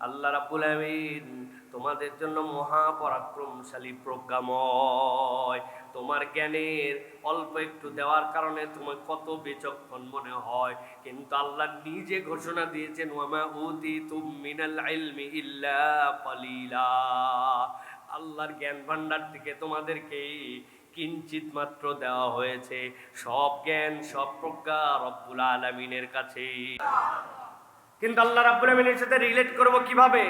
Speaker 1: আল্লাহ রাব্বুল আমিন তোমাদের জন্য মহাপরাক্রমশালী, প্রজ্ঞাময়। তোমার জ্ঞানের অল্প একটু দেওয়ার কারণে তোমার কত বিচক্ষণ মনে হয়, কিন্তু আল্লাহ নিজে ঘোষণা দিয়েছেন ওয়ামা উতিতুম মিনাল ইলমি ইল্লা কালিলা। আল্লাহর জ্ঞান ভান্ডার থেকে তোমাদেরকে কিঞ্চিত মাত্র দেওয়া হয়েছে। সব জ্ঞান, সব প্রজ্ঞা রব্বুল আলামিনের কাছে। কিন্তু আল্লাহ রাব্বুল আমিনের সাথে রিলেট করব কিভাবে?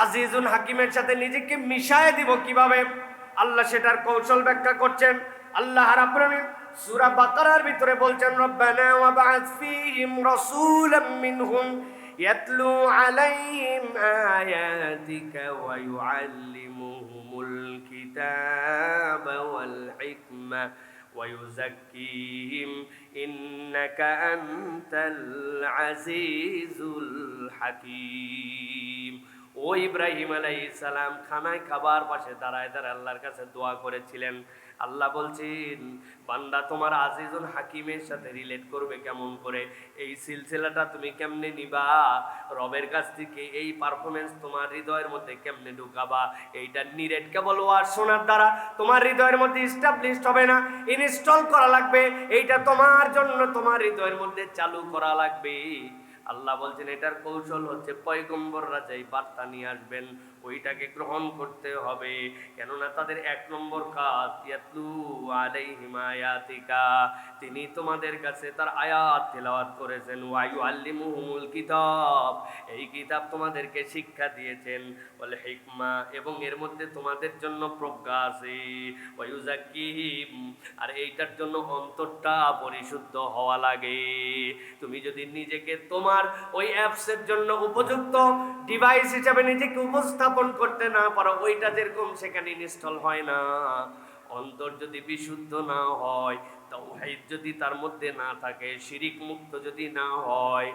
Speaker 1: আজিজুন হাকিমের সাথে নিজেকে মিশায় দিব কিভাবে? আল্লাহ সেটার কৌশল ব্যাখ্যা করছেন। আল্লাহ রাব্বুল আমিন সূরা বাকারার ভিতরে বলছেন রব্বানা ওয়াবআথ ফীহিম রাসূলাম মিনহুম ইয়াতলু আলাইহিম আয়াতিকা ওয়া ইউআল্লিমুহুমুল কিতাবা ওয়াল হিকমা ওয়া ইউযাক্কিহিম ইন্নাকা আনতাল আজিজুল হাকীম। ও ইব্রাহিম আলাইহিস সালাম খানায় খাবার পাশে দাঁড়ায় দাঁড়ায় আল্লাহর কাছে দোয়া করেছিলেন। আল্লাহ বলছেন বান্দা তোমার আজিজুল হাকিমের সাথে রিলেট করবে কেমন করে? এই সিলসিলাটা তুমি কেমনে নিবা? রবের কাছ থেকে এই পারফরমেন্স তোমার হৃদয়ের মধ্যে কেমনে ঢুকাবা? এইটা নিরেট কেবল ওয়াজ শোনার দ্বারা তোমার হৃদয়ের মধ্যে এস্টাবলিশড হবে না, ইনস্টল করা লাগবে। এইটা তোমার জন্য তোমার হৃদয়ের মধ্যে চালু করা লাগবে। আল্লাহ বলছেন এটার কৌশল হচ্ছে পয়গম্বররা যেই বার্তা নিয়ে আসবেন ওইটাকে গ্রহণ করতে হবে। কেননা তাদের 1 নম্বর কাজ ইয়াতলু আলাইহিম আয়াতিকা, তিনি তোমাদের কাছে তার আয়াত তেলাওয়াত করেছেন। ওয়া ইউআল্লিমুহুমুল কিতাব, এই কিতাব তোমাদেরকে শিক্ষা দিয়েছেন। ওয়াল হিকমা, এবং এর মধ্যে তোমাদের জন্য প্রজ্ঞা আছে। ওয়া ইউযাক্কিহিম, আর এইটার জন্য অন্তরটা পরিশুদ্ধ হওয়া লাগে। তুমি যদি নিজেকে তোমার ওই অ্যাপসের জন্য উপযুক্ত ডিভাইস হিসেবে নিজেকে উপস্থাপন করতে না পারো, ওইটা যেরকম সেখানে ইনস্টল হয় না। অন্তর যদি বিশুদ্ধ না হয়, তাওহীদ যদি তার মধ্যে না থাকে, শিরিক মুক্ত যদি না হয়,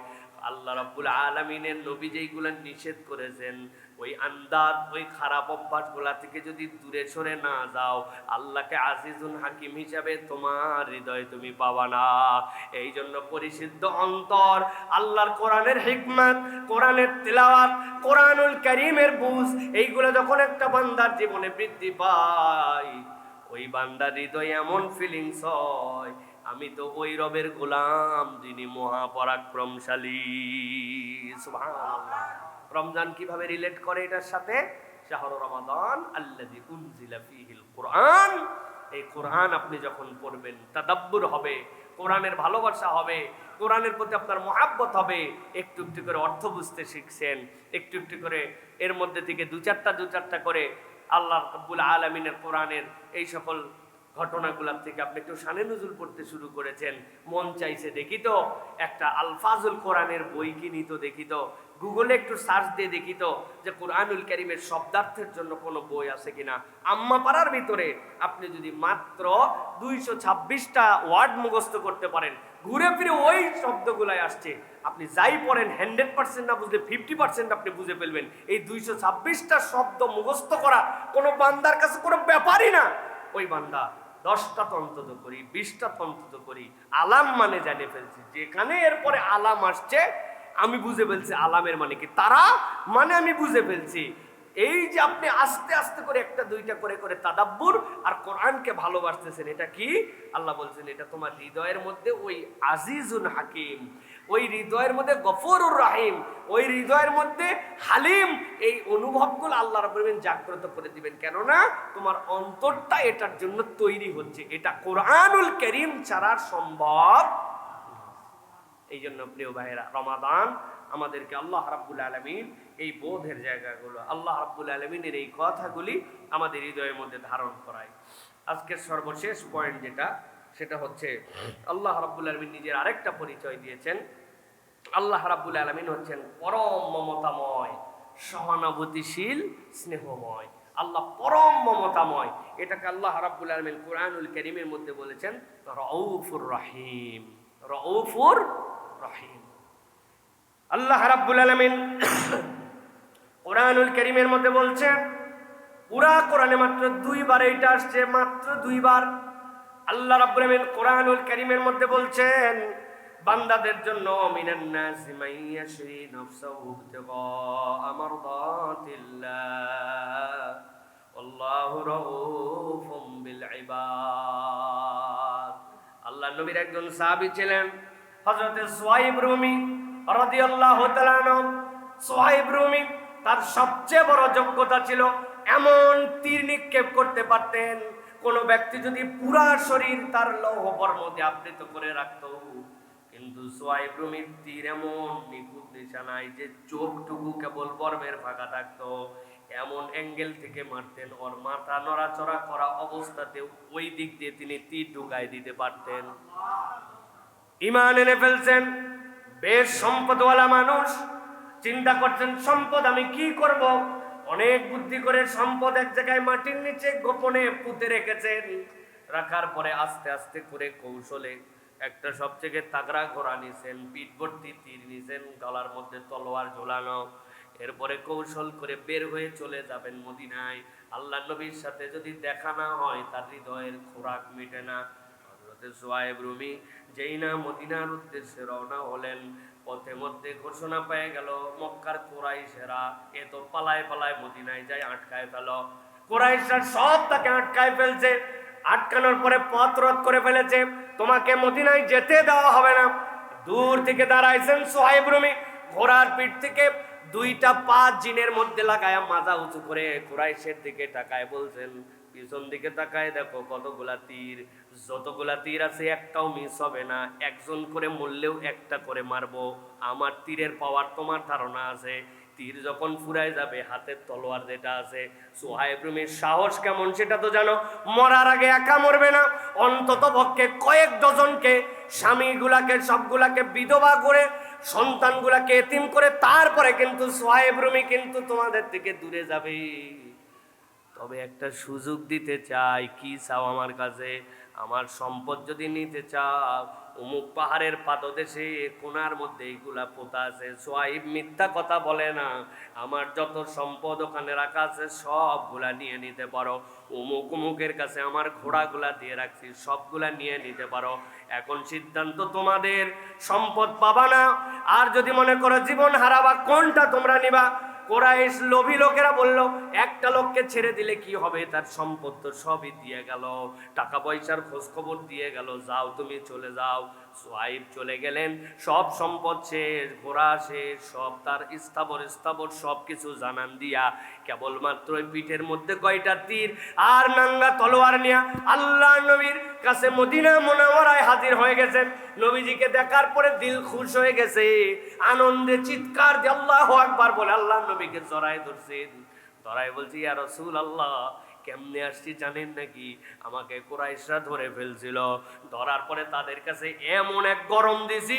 Speaker 1: আল্লাহ রাব্বুল আলামিনের নবী যেইগুলা নিষেধ করেছেন, ওই আন্দাজ, ওই খারাপ অভ্যাসগুলা থেকে যদি দূরে সরে না যাও, আল্লাহকে আজিজুল হাকিম হিসাবে তোমার হৃদয়ে তুমি পাবা না। এই জন্য পরিশুদ্ধ অন্তর, আল্লাহর কোরআনের হিকমত, কোরআনের তিলাওয়াত, কোরআনুল কারীমের বুঝ, এইগুলো যখন একটা বান্দার জীবনে বৃদ্ধি পায়, ওই বান্দার হৃদয়ে এমন ফিলিংস হয়, আমি তো ওই রবের গোলাম যিনি মহাপরাক্রমশালী। সুবহানাল্লাহ। রমজান কিভাবে রিলেট করে এটার সাথে? শাহরু রমাদান আল্লাযী উনজিলা ফীহিল কুরআন, এই কোরআন আপনি যখন পড়বেন, তাদাব্বুর হবে, কোরআনের ভালোবাসা হবে, কোরআনের প্রতি আপনার মহাব্বত হবে, একটু একটু করে অর্থ বুঝতে শিখছেন, একটু একটু করে এর মধ্যে থেকে দু চারটা করে আল্লাহ রাব্বুল আলামিনের কোরআনের এই সকল ঘটনাগুলোর থেকে আপনি একটু শানে নজুল পড়তে শুরু করেছেন। মন চাইছে দেখি তো একটা আলফাজুল কোরআনের বই কিনি, তো দেখি তো গুগলে একটু সার্চ দিয়ে দেখি তো যে কোরআনুল কারীমের শব্দার্থের জন্য কোনো বই আছে কিনা। আম্মা পাড়ার ভিতরে আপনি যদি মাত্র 226টা ওয়ার্ড মুখস্থ করতে পারেন, ঘুরে ফিরে ওই শব্দগুলাই আসছে, আপনি যাই পড়েন 100% না বুঝলে 50% আপনি বুঝে ফেলবেন। এই 226টা শব্দ মুখস্থ করা কোনো বান্দার কাছে কোনো ব্যাপারই না। ওই বান্দা 10টা অন্তত করি, 20টা অন্তত করি, আলাম মানে জানিয়ে ফেলছি, যেখানে এরপরে আলাম আসছে আমি বুঝে ফেলছি আলামের মানে কি, তারা মানে আমি বুঝে ফেলছি। এই যে আপনি আস্তে আস্তে করে একটা দুইটা করে করে তাদাব্বুর আর কোরআনকে ভালোবাসতেছেন, এটা কি? আল্লাহ বলছেন এটা তোমার হৃদয়ের মধ্যে ওই আজিজুন হাকিম, ওই হৃদয়ের মধ্যে গফুরুর রহিম, ওই হৃদয়ের মধ্যে হালিম, এই অনুভবগুলো আল্লাহ রাব্বুল আলামিন জাগ্রত করে দিবেন। কেননা তোমার অন্তরটা এটার জন্য তৈরি হচ্ছে, এটা কোরআনুল কারীম ছাড়া সম্ভব। এই জন্য প্রিয় ভাইয়েরা, রমাদান আমাদেরকে আল্লাহ রাব্বুল আলামিন এই বোধের জায়গাগুলো, আল্লাহ রাব্বুল আলামিনের এই কথাগুলি আমাদের হৃদয়ের মধ্যে ধারণ করায়। আজকের সর্বশেষ পয়েন্ট যেটা, সেটা হচ্ছে আল্লাহ রাব্বুল আলামিন নিজের আরেকটা পরিচয় দিয়েছেন। আল্লাহ রাব্বুল আলামিন হচ্ছেন পরম মমতাময়, সহানুভূতিশীল, স্নেহময়। আল্লাহ পরম মমতাময়, এটাকে আল্লাহ রাব্বুল আলামিন কোরআনুল কারীমের মধ্যে বলেছেন রাউফুর রহিম। রাউফুর রহিম। আল্লাহ রাব্বুল আলামিন কোরআনুল কারীমের মধ্যে বলছেন, পুরা কোরআনে মাত্র 2 বার এটা আসছে, মাত্র 2 বার। আল্লাহ রাব্বুল আলামিন কোরআনুল কারীমের মধ্যে বলছেন বান্দাদের জন্য মিনান নাসি মাইয়াশরি নাফসাহু ইবতিগা মারদাতিল্লাহ আল্লাহু রাউফুম বিল ইবাদ। আল্লাহ নবীর একজন সাহাবী ছিলেন হযরত সুহাইব রুমি রাদিয়াল্লাহু তাআলা আনহু। সুহাইব রুমি তার সবচেয়ে বড় যোগ্যতা ছিল এমন তীর নিক্ষেপ করতে পারতেন, কোন ব্যক্তি যদি পুরা শরীর তার লৌহ বর্ম দিয়ে আবৃত করে রাখতো, কিন্তু সুহাইব রুমির তীর এমন নিখুঁত নিশানায় যে চোখটুকু কেবল বর্মের ফাঁকা থাকতো, এমন অ্যাঙ্গেল থেকে মারতেন, ওর মাথা নড়াচড়া করা অবস্থাতে ওই দিক দিয়ে তিনি তীর ঢুকাই দিতে পারতেন। ঈমান এনে ফেলছেন, বেশ সম্পদওয়ালা মানুষ, চিন্তা করছেন সম্পদ আমি কি করব। অনেক বুদ্ধি করে সম্পদ এক জায়গায় মাটির নিচে গোপনে পুঁতে রেখেছেন। রাখার পরে আস্তে আস্তে করে কৌশলে একটা সবচেয়ে তাগড়া ঘোড়া নিছেন, পিঠ ভর্তি তীর নিছেন, গলার মধ্যে তলোয়ার ঝোলানো। এরপরে কৌশল করে বের হয়ে চলে যাবেন মদিনায়। আল্লাহ নবীর সাথে যদি দেখা না হয় তার হৃদয়ের খোরাক মিটে না। হযরত সুহাইব রুমি যেই না মদিনার উদ্দেশ্যে রওনা হলেন, পথে মধ্যে ঘোষণা পেয়ে গেল মক্কার কুরাইশেরা এ তো পালায় পালায় মদিনায় যায়, আটকায় ফেল। কুরাইশরা সব তাকে আটকায় ফেলছে, আটকানোর পরে পথ রোধ করে ফেলেছে, তোমাকে মদিনায় যেতে দেওয়া হবে না। দূর থেকে দাঁড়াইছেন সুহাইব রুমি, ঘোড়ার পিঠ থেকে দুইটা পা জিনের মধ্যে লাগায়া মাথা উঁচু করে কুরাইশের দিকে তাকায় বলছেন, পিছন দিকে তাকায় দেখো কতগুলা তীর, যতগুলা তীর আছে একটাও মিস হবে না, একজন করে মরলেও একটা করে মারবো। আমার তীরের পাওয়ার তোমার ধারণা আছে? তীর যখন ফুরায় যাবে, হাতের তলোয়ার যেটা আছে, সুহাইব রুমির সাহস কেমন সেটা তো জানো। মরার আগে একা মরবে না, অন্তত পক্ষে কয়েক ডজনকে, স্বামীগুলাকে সবগুলাকে বিধবা করে, সন্তানগুলাকে এতিম করে, তারপরে কিন্তু সুহাইব রুমি কিন্তু তোমাদের থেকে দূরে যাবে। তবে একটা সুযোগ দিতে চাই। কি চাও আমার কাছে? আমার সম্পদ যদি নিতে চাও, অমুক পাহাড়ের পাদদেশে কোনার মধ্যে এইগুলা পোতা আছে। সোয়াইব মিথ্যা কথা বলে না, আমার যত সম্পদ ওখানে রাখা আছে সবগুলা নিয়ে নিতে পারো। অমুক অমুকের কাছে আমার ঘোড়াগুলা দিয়ে রাখছি, সবগুলা নিয়ে নিতে পারো। এখন সিদ্ধান্ত তোমাদের, সম্পদ পাবা না, আর যদি মনে করো জীবন হারাবা, কোনটা তোমরা নিবা? কুরাইশ লোভী লোকেরা বলল, একটা লোককে ছেড়ে দিলে কি হবে, তার সম্পদ তো সবই দিয়ে গেল, টাকা পয়সার খোঁজ খবর দিয়ে গেল, যাও তুমি চলে যাও। সুহাইব চলে গেলেন, সব সম্পদ শেষ, ঘোড়া শেষ, সব তার স্থাবর সব কিছু জানান দিয়া কেবলমাত্র পিঠের মধ্যে কয়টা তীর আর নাঙ্গা তলোয়ার নিয়ে আল্লাহ নবীর কাছে মদিনা মুনাওয়ারায় হাজির হয়ে গেছেন। নবীজিকে দেখার পরে দিল খুশ হয়ে গেছে, আনন্দে চিৎকার দিয়ে আল্লাহু আকবার বলে আল্লাহ নবীকে জড়ায় ধরছেন। ধরায় বলছি, ইয়া রাসূলুল্লাহ, কেমনে আসছি জানেন নাকি? আমাকে কুরাইশরা ধরে ফেলছিল, ধরার পরে তাদের কাছে এমন এক গরম দিছি,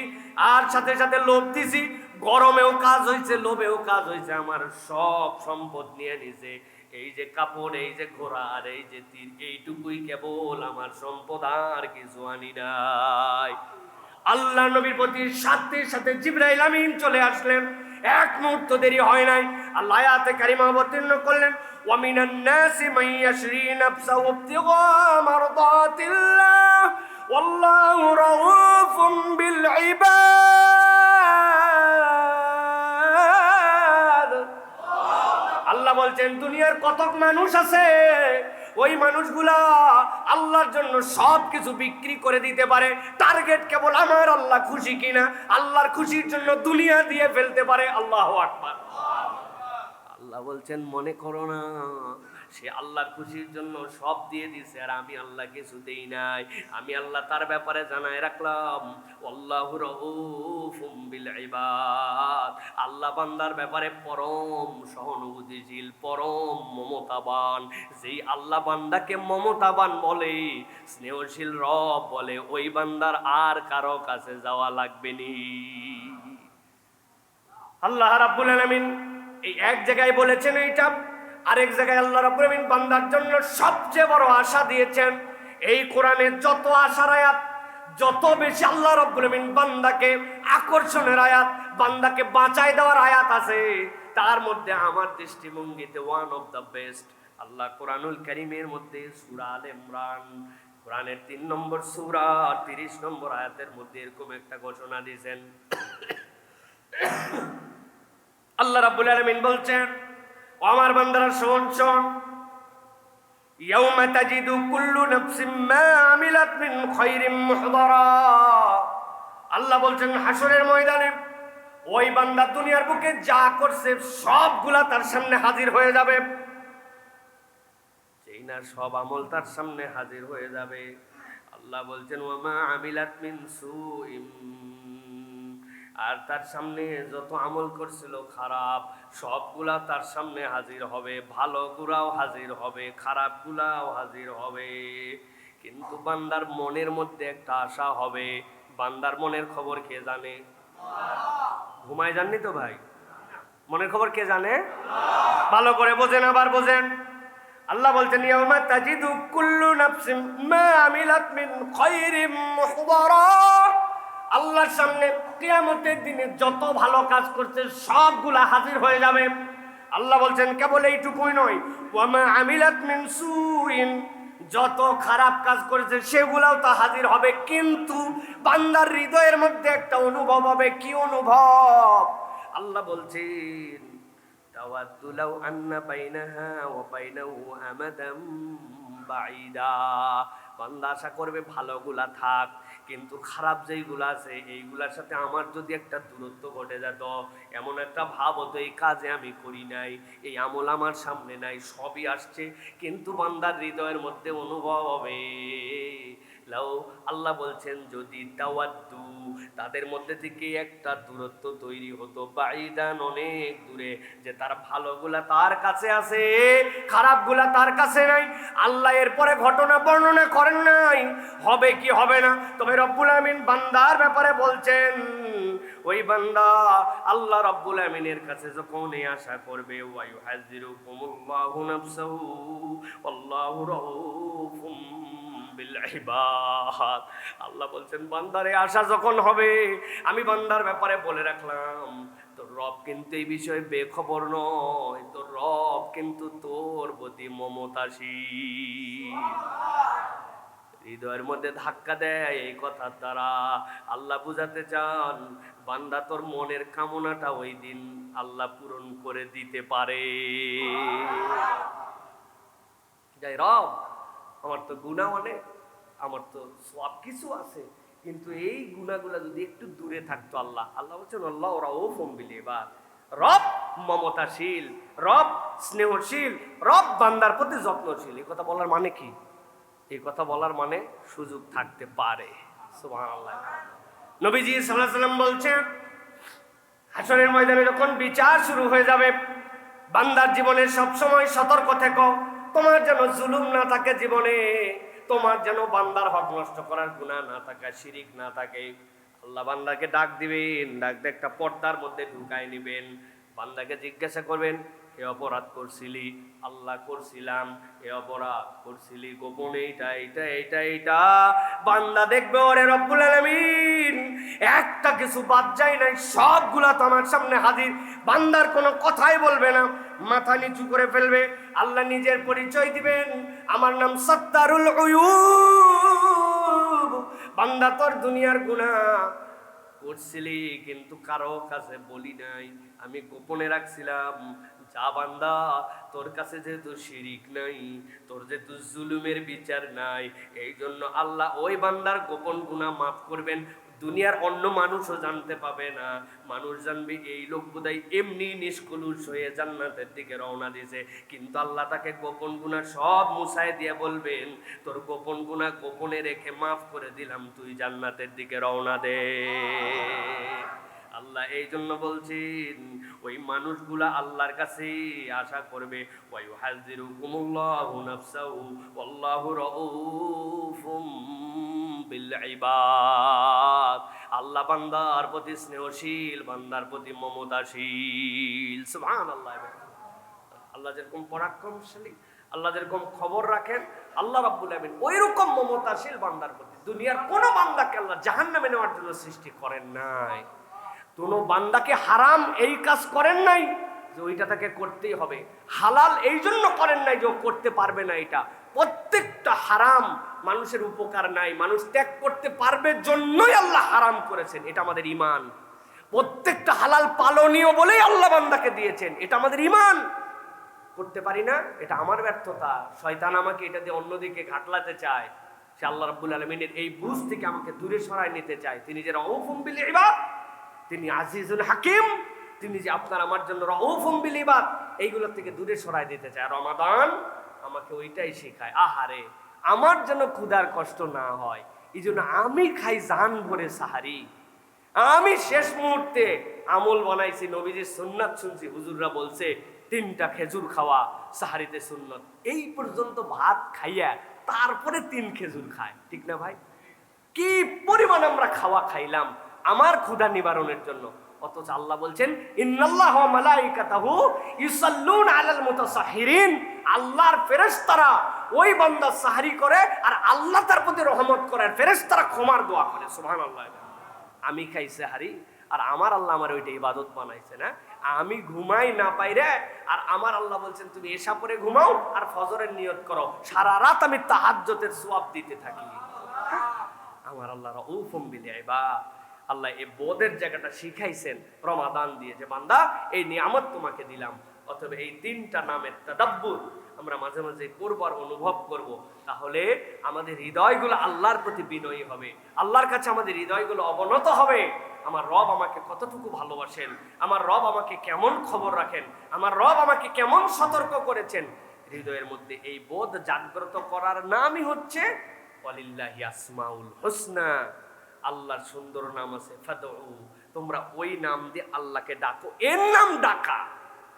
Speaker 1: আর সাথে সাথে লোভ দিছি। গরমেও কাজ হয়েছে, লোভেও কাজ হয়েছে, আমার সব সম্পদ নিয়ে নিছে। এই যে কাপড়, এই যে ঘোড়া, আর এই যে তীর, এইটুকুই কেবল আমার সম্পদ, আর কিছু আনি নাই। আল্লাহ নবীর প্রতি সাথে সাথে জিবরাইল আমিন চলে আসলেন। এক মুহূর্ত দেরি হয় নাই, আল্লাহ আয়াতে কারিমা অবতীর্ণ করলেন, ওয়া মিনান নাসি মান ইয়াশরি নাফসাহু ইবতিগা মারদাতিল্লাহ ওয়াল্লাহু রাউফুম বিল ইবাদ। আল্লাহ বলছেন, দুনিয়ার কতক মানুষ আছে, ওই মানুষগুলা আল্লাহর জন্য সব কিছু বিক্রি করে দিতে পারে। টার্গেট কেবল আমার আল্লাহ খুশি কিনা, আল্লাহর খুশির জন্য দুনিয়া দিয়ে ফেলতে পারে। আল্লাহু আকবার। আল্লাহ বলছেন, মনে করো না সে আল্লাহর খুশির জন্য সব দিয়ে দিছে আর আমি আল্লাহ কিছু দেই নাই। আমি আল্লাহ তার ব্যাপারে জানায় রাখলাম, আল্লাহু রাউফুম বিল ইবাদ। আল্লাহ বান্দার ব্যাপারে পরম সহানুভূতিশীল, পরম মমতাবান। যেই আল্লাহ বান্দাকে মমতাবান বলে, স্নেহশীল রব বলে, ওই বান্দার আর কারো কাছে যাওয়া লাগবে নি। আল্লাহ রাব্বুল আলামিন এই এক জায়গায় বলেছেন এইটা, আরেক জায়গায় আল্লাহ রাব্বুল আলামিন বান্দার জন্য সবচেয়ে বড় আশা দিয়েছেন। এই কোরআনের যত আশার আয়াত, যত বেশি আল্লাহ রাব্বুল আলামিন বান্দাকে আকর্ষণের আয়াত, বান্দাকে বাঁচায় দেওয়ার আয়াত আছে, তার মধ্যে আমার দৃষ্টিভঙ্গিতে ওয়ান অফ দ্য বেস্ট আল্লাহ কোরআনুল কারীমের মধ্যে সূরা আলে ইমরান, কোরআনের 3 নম্বর সূরা 30 নম্বর আয়াতের মধ্যে এরকম একটা ঘোষণা দিয়েছেন। আল্লাহ রাব্বুল আলামিন বলছেন, ও আমার বান্দারা শোন শোন, ইয়াউমা তাজিদু কুল্লু নাফসিম মা আমিলাত মিন খায়রিন মুহদারা। আল্লাহ বলছেন, হাসরের ময়দানে ওই বান্দা দুনিয়ার বুকে যা করছে সবগুলা তার সামনে হাজির হয়ে যাবে। যেই না সব আমল তার সামনে হাজির হয়ে যাবে, আল্লাহ বলছেন, ওয়া মা আমিলাত মিন সুইম, আর তার সামনে যত আমল করছিল খারাপ, সবগুলা তার সামনে হাজির হবে। ভালো গুলাও হাজির হবে, খারাপ গুলাও হাজির হবে। কিন্তু বান্দার মনের মধ্যে একটা আশা হবে। বান্দার মনের খবর কে জানে? ঘুমায় যাননি তো ভাই? মনের খবর কে জানে? ভালো করে বোঝেন, আবার বোঝেন। আল্লাহ বলছেন, ইয়াউমা তাজিদু কুল্লু নাফসিম মা আমিলাত মিন খায়রিন মুহদারা। আল্লাহর সামনে কিয়ামতের দিনে যত ভালো কাজ করছে সবগুলা হাজির হয়ে যাবে। আল্লাহ বলছেন, কেবল এইটুকুই নয়, ওয়া মা আমিলাত মিন সুইন, যত খারাপ কাজ করেছে সেগুলাও তা হাজির হবে। কিন্তু বান্দার হৃদয়ের মধ্যে একটা অনুভব হবে। কি অনুভব? আল্লাহ বলছেন, তাওয়াদ্দু লাউ আন্না বাইনাহা ওয়া বাইনাহু আমাদাম বাঈদা। বান্দা আশা করবে ভালোগুলা থাক, কিন্তু খারাপ যেইগুলো আছে এইগুলার সাথে আমার যদি একটা দূরত্ব ঘটে যেত, এমন একটা ভাব হতো এই কাজে আমি করি নাই, এই আমল আমার সামনে নাই, সবই আসছে কিন্তু বান্দার হৃদয়ের মধ্যে অনুভব হবে। লাউ, আল্লাহ বলছেন যদি তাওয়াদ্দু, তাদের মধ্যে থেকে একটা দূরত্ব তৈরি হতো, বাঈদান অনেক দূরে, যে তার ভালোগুলা তার কাছে আছে, খারাপগুলা তার কাছে নাই। আল্লাহ এরপরে ঘটনা বর্ণনা করেন নাই হবে কি হবে না, তবে রব্বুল আমিন বান্দার ব্যাপারে বলছেন ওই বান্দা আল্লাহ রব্বুল আমিনের কাছে যখন এই আশা করবে, ওয়া ইউহাযিরুকুমুল্লাহু নাফসাহু ওয়াল্লাহু রাউফুম বিল ইবাদ। আল্লাহ বলছেন বান্দারে আশা যখন হবে, আমি বান্দার ব্যাপারে বলে রাখলাম তোর রব কিন্তু এই বিষয়ে বেখবর নয়, তোর রব কিন্তু তোর প্রতি মমতাশীল। হৃদয়ের মধ্যে ধাক্কা দেয় এই কথার দ্বারা। আল্লাহ বুঝাতে চান বান্দা তোর মনের কামনাটা ওই দিন আল্লাহ পূরণ করে দিতে পারে। যাই রব, আমার তো গুনাহ অনেক, আমার তো সব কিছু আছে, কিন্তু এই গুনাহগুলা যদি একটু দূরে থাকতো। আল্লাহ বলছেন আল্লাহ রাউফুম বিল ইবাদ। রব মমতাশীল, রব স্নেহশীল, রব বান্দার প্রতি যত্নশীল। এই কথা বলার মানে কি? এই কথা বলার মানে সুযোগ থাকতে পারে। সুবহানাল্লাহ। নবীজি সাল্লাল্লাহু আলাইহি ওয়াসাল্লাম বলছেন হাশরের ময়দানে যখন বিচার শুরু হয়ে যাবে, বান্দার জীবনে সবসময় সতর্ক থেকো, তোমার যেন জুলুম না থাকে জীবনে, তোমার যেন বান্দার হক নষ্ট করার গুনাহ না থাকে, শিরিক না থাকে। আল্লাহ বান্দাকে ডাক দিবেন, ডাক দিয়ে একটা পর্দার মধ্যে ঢুকায় নিবেন, বান্দাকে জিজ্ঞাসা করবেন এ অপরাধ করছিলি? আল্লাহ করছিলাম। এ অপরাধ করছিলি গোপনে এইটা। বান্দা দেখবে ওরে রব্বুল আলামিন একটা কিছু বাদ যায় নাই, সবগুলা তো আমার সামনে হাজির। বান্দার কোনো কথাই বলবে না, মাথা নিচু করে ফেলবে। আল্লাহ নিজের পরিচয় দিবেন, আমার নাম সাত্তারুল উয়ুব। বান্দা তোর দুনিয়ার গুনাহ করছিলি কিন্তু কারো কাছে বলি নাই, আমি গোপনে রাখছিলাম। যা বান্দা, তোর কাছে যেহেতু শিরিক নাই, তোর যেহেতু জুলুমের বিচার নাই, এই জন্য আল্লাহ ওই বান্দার গোপন গুনাহ মাফ করবেন। দুনিয়ার অন্য মানুষও জানতে পাবে না, মানুষ জানবে এই লোক বোধহয় এমনি নিষ্কলুষ হয়ে জান্নাতের দিকে রওনা দিয়েছে, কিন্তু আল্লাহ তাকে গোপন গুনাহ সব মুছায় দিয়ে বলবেন তোর গোপন গুনাহ গোপনে রেখে মাফ করে দিলাম, তুই জান্নাতের দিকে রওনা দে। আল্লাহ এই জন্য বলছেন ওই মানুষগুলা আল্লাহর কাছে আশা করবে, ওয়া ইউহাযিরুকুমুল্লাহু নাফসাহু ওয়াল্লাহু রাউফুম বিল ইবাদ। আল্লাহ বান্দার প্রতি স্নেহশীল, বান্দার প্রতি মমতাশীল। সুবহানাল্লাহ। আল্লাহ যেরকম পরাক্রমশালী, আল্লাহ যেরকম খবর রাখেন, আল্লাহ রাব্বুল আমিন ওইরকম মমতাশীল বান্দার প্রতি। দুনিয়ার কোন বান্দাকে আল্লাহ জাহান্নামে নেওয়ার জন্য সৃষ্টি করেন নাই, কোন বান্দাকে হারাম এই কাজ করেন নাই যে ওইটা তাকে করতেই হবে, হালাল এই জন্য করেন নাই যে ও করতে পারবে না। এটা প্রত্যেকটা হারাম মানুষের উপকার নাই, মানুষ ত্যাগ করতে পারবে জন্যই আল্লাহ হারাম করেছেন। এটা আমাদের ঈমান। প্রত্যেকটা হালাল পালনীয় বলেই আল্লাহ বান্দাকে দিয়েছেন, এটা আমাদের ঈমান। করতে পারি না, এটা আমার ব্যর্থতা। শয়তান আমাকে এটা দিয়ে অন্যদিকে ঘাটলাতে চায়। সে আল্লাহ রাব্বুল আলামিনের এই বুঝ থেকে আমাকে দূরে সরায় নিতে চায়। তিনি যে রাউফুম বিল ইবাদ, তিনি আজিজুল হাকিম, তিনি যে আপনার আমার জন্য রাউফুম বিল ইবাদ, এইগুলোর থেকে দূরে সরায় দিতে চায়। রমাদান আমাকে ওইটাই শেখায়। আহারে, আমার যেন ক্ষুধার কষ্ট না হয়, এই জন্য আমি খাই জান ভরে সাহারি। আমি শেষ মুহূর্তে আমল বানাইছি, নবীজির সুন্নাত শুনছি, হুজুররা বলছে 3টা খেজুর খাওয়া সাহারিতে সুন্নত। এই পর্যন্ত ভাত খাইয়া তারপরে 3 খেজুর খায়, ঠিক না ভাই? কি পরিমাণ আমরা খাওয়া খাইলাম আমার ক্ষুধা নিবারণের জন্য। অথচ আল্লাহ বলছেন ইন্নাল্লাহা ওয়া মালাইকাতাহু ইউসাল্লুনা আলাল মুতাসাহহিরিন। আল্লাহর ফেরেশতারা ওই বান্দা সাহরি করে আর আল্লাহ তার প্রতি রহমত করে, আর ফেরেশতারা ক্ষমার দোয়া করে। সুবহানাল্লাহ। আমি খাই সাহারি আর আমার আল্লাহ আমার ওইটা ইবাদত বানাইছে না। আমি ঘুমাই না পাই রে, আর আমার আল্লাহ বলছেন তুমি এশা পরে ঘুমাও আর ফজরের নিয়ত করো, সারা রাত আমি তাহাজ্জুদের সওয়াব দিতে থাকি। আমার আল্লাহ রাউফুম বিল ইবাদ। আল্লাহ এই বোধের জায়গাটা শিখাইছেন রমাদান দিয়ে, যে বান্দা এই নিয়ামত তোমাকে দিলাম। অথবা এই 3টা নামের তাদাব্বুর, আমরা মাঝে মাঝে করব আর অনুভব করব, তাহলে আমাদের হৃদয়গুলো আল্লাহর প্রতি বিনয়ী হবে, আল্লাহর কাছে আমাদের হৃদয়গুলো অবনত হবে। আমার রব আমাকে কতটুকু ভালোবাসেন, আমার রব আমাকে কেমন খবর রাখেন, আমার রব আমাকে কেমন সতর্ক করেছেন। হৃদয়ের মধ্যে এই বোধ জাগ্রত করার নামই হচ্ছে ওয়ালিল্লাহি আসমাউল হুসনা, আল্লাহর সুন্দর নাম আছে, ফাদউ, তোমরা ওই নাম দিয়ে আল্লাহকে ডাকো। এর নাম ডাকা,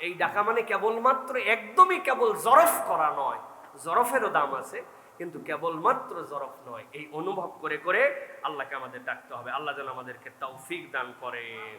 Speaker 1: এই ডাকা মানে কেবলমাত্র একদমই কেবল জরফ করা নয়, জরফেরও দাম আছে, কিন্তু কেবলমাত্র জরফ নয়, এই অনুভব করে করে আল্লাহকে আমাদের ডাকতে হবে। আল্লাহ যেন আমাদেরকে তৌফিক দান করেন।